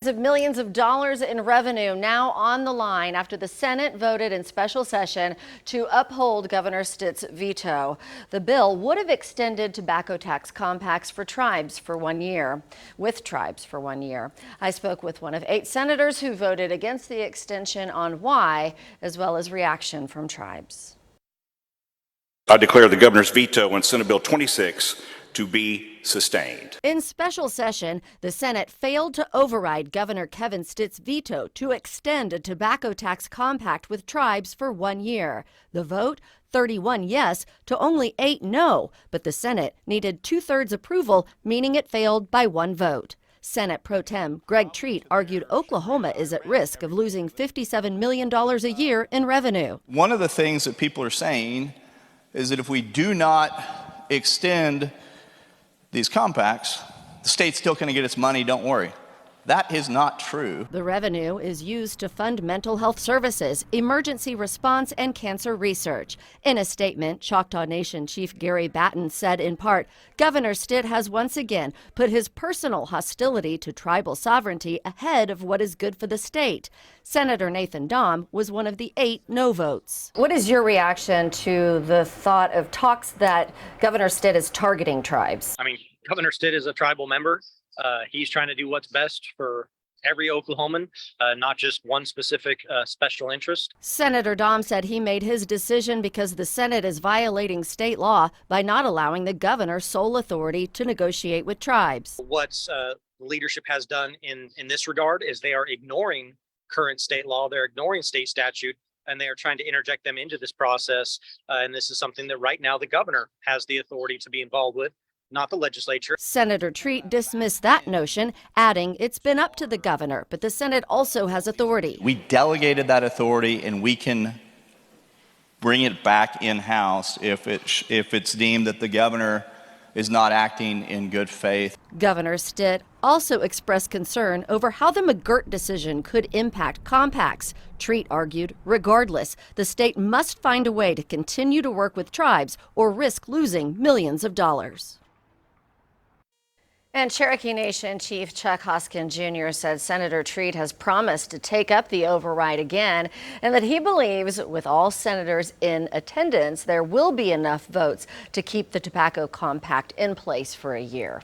Of millions of dollars in revenue now on the line after the Senate voted in special session to uphold Governor Stitt's veto. The bill would have extended tobacco tax compacts for tribes for 1 year, I spoke with one of 8 senators who voted against the extension on why, as well as reaction from tribes. I declare the governor's veto on Senate Bill 26 to be sustained. In special session, the Senate failed to override Governor Kevin Stitt's veto to extend a tobacco tax compact with tribes for 1 year. The vote, 31 yes to only 8 no, but the Senate needed 2/3 approval, meaning it failed by 1 vote. Senate Pro Tem Greg Treat argued Oklahoma is at risk of losing $57 million a year in revenue. One of the things that people are saying is that if we do not extend these compacts, the state's still going to get its money, don't worry. That is not true. The revenue is used to fund mental health services, emergency response, and cancer research. In a statement, Cherokee Nation Chief Gary Batten said in part, Governor Stitt has once again put his personal hostility to tribal sovereignty ahead of what is good for the state. Senator Nathan Dahm was one of the 8 no votes. What is your reaction to the thought of talks that Governor Stitt is targeting tribes? Governor Stitt is a tribal member. He's trying to do what's best for every Oklahoman, not just one specific special interest. Senator Dahm said he made his decision because the Senate is violating state law by not allowing the governor sole authority to negotiate with tribes. What leadership has done in this regard is they are ignoring current state law, they're ignoring state statute, and they are trying to interject them into this process. And this is something that right now the governor has the authority to be involved with, not the legislature. Senator Treat dismissed that notion, adding it's been up to the governor, but the Senate also has authority. We delegated that authority, and we can bring it back in-house if it's deemed that the governor is not acting in good faith. Governor Stitt also expressed concern over how the McGirt decision could impact compacts. Treat argued, regardless, the state must find a way to continue to work with tribes or risk losing millions of dollars. And Cherokee Nation Chief Chuck Hoskin Jr. said Senator Treat has promised to take up the override again and that he believes with all senators in attendance, there will be enough votes to keep the tobacco compact in place for a year.